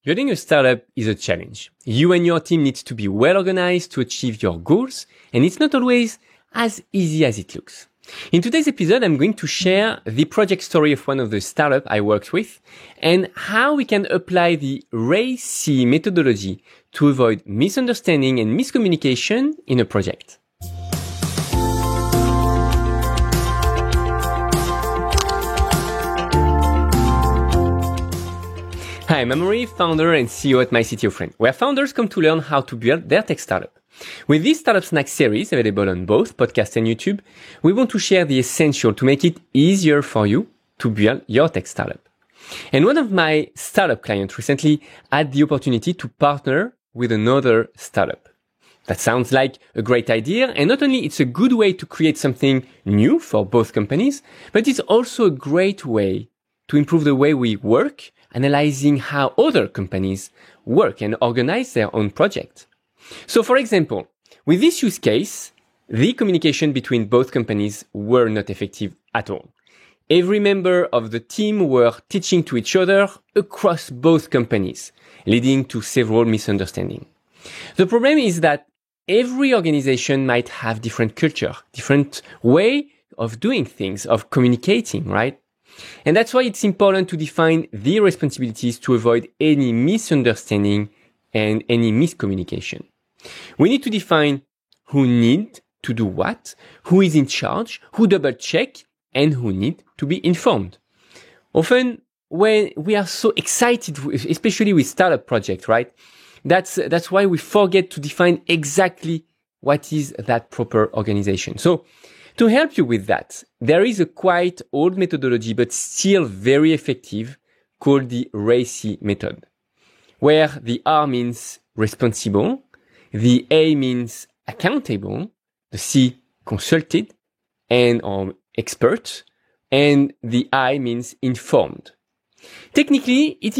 Building a startup is a challenge. You and your team need to be well organized to achieve your goals, and it's not always as easy as it looks. In today's episode, I'm going to share the project story of one of the startups I worked with and how we can apply the RACI methodology to avoid misunderstanding and miscommunication in a project. Hi, I'm Amaury, founder and CEO at MyCTO where founders come to learn how to build their tech startup. With this Startup Snack series, available on both podcast and YouTube, we want to share the essential to make it easier for you to build your tech startup. And one of my startup clients recently had the opportunity to partner with another startup. That sounds like a great idea, and not only it's a good way to create something new for both companies, but it's also a great way to improve the way we work, analyzing how other companies work and organize their own project. So for example, with this use case, the communication between both companies were not effective at all. Every member of the team were teaching to each other across both companies, leading to several misunderstandings. The problem is that every organization might have different culture, different way of doing things, of communicating, right? And that's why it's important to define the responsibilities to avoid any misunderstanding and any miscommunication. We need to define who need to do what, who is in charge, who double check, and who need to be informed. Often when we are so excited, especially with startup projects, right? That's why we forget to define exactly what is that proper organization. So to help you with that, there is a quite old methodology, but still very effective, called the RACI method, where the R means responsible, the A means accountable, the C consulted and or expert, and the I means informed. Technically, it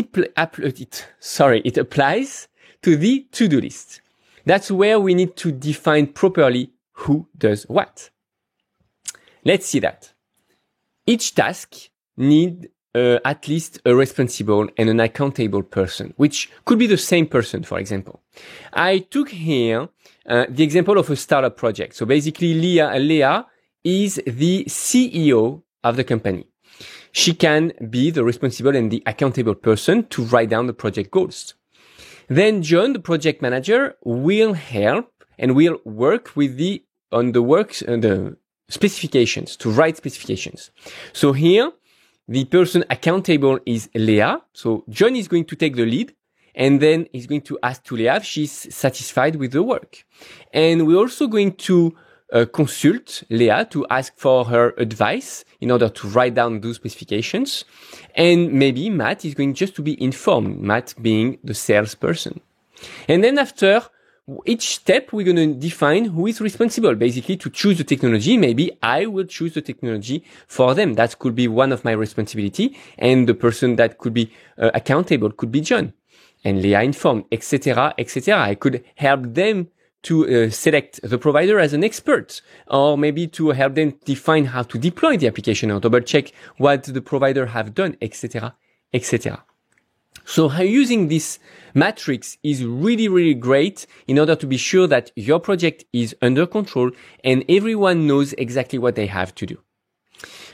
applies to the to-do list. That's where we need to define properly who does what. Let's see that. Each task needs at least a responsible and an accountable person, which could be the same person, for example. I took here the example of a startup project. So basically, Leah is the CEO of the company. She can be the responsible and the accountable person to write down the project goals. Then John, the project manager, will help and will work with the specifications, to write specifications. So here, the person accountable is Leah. So John is going to take the lead and then he's going to ask to Leah if she's satisfied with the work. And we're also going to consult Leah to ask for her advice in order to write down those specifications. And maybe Matt is going just to be informed, Matt being the salesperson. And then after each step, we're going to define who is responsible, basically to choose the technology. Maybe I will choose the technology for them. That could be one of my responsibility. And the person that could be accountable could be John. And Leah informed, etc., etc. I could help them to select the provider as an expert, or maybe to help them define how to deploy the application or double check what the provider have done, etc., etc. So how using this matrix is really, really great in order to be sure that your project is under control and everyone knows exactly what they have to do.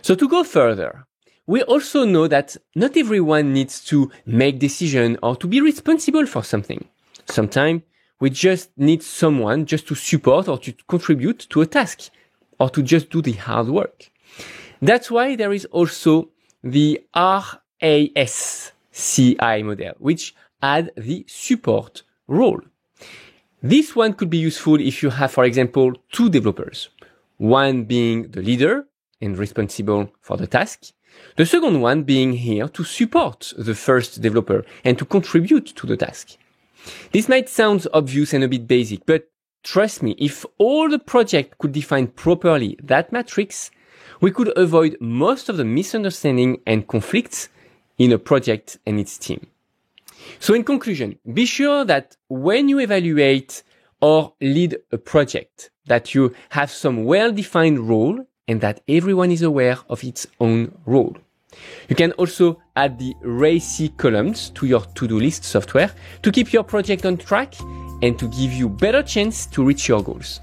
So to go further, we also know that not everyone needs to make decision or to be responsible for something. Sometimes we just need someone just to support or to contribute to a task or to just do the hard work. That's why there is also the RACI model, which add the support role. This one could be useful if you have, for example, two developers, one being the leader and responsible for the task, the second one being here to support the first developer and to contribute to the task. This might sound obvious and a bit basic, but trust me, if all the project could define properly that matrix, we could avoid most of the misunderstanding and conflicts in a project and its team. So in conclusion, be sure that when you evaluate or lead a project, that you have some well-defined role and that everyone is aware of its own role. You can also add the RACI columns to your to-do list software to keep your project on track and to give you better chance to reach your goals.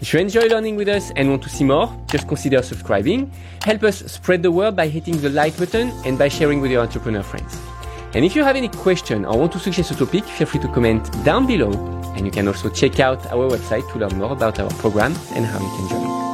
If you enjoy learning with us and want to see more, just consider subscribing. Help us spread the word by hitting the like button and by sharing with your entrepreneur friends. And if you have any question or want to suggest a topic, feel free to comment down below. And you can also check out our website to learn more about our program and how you can join.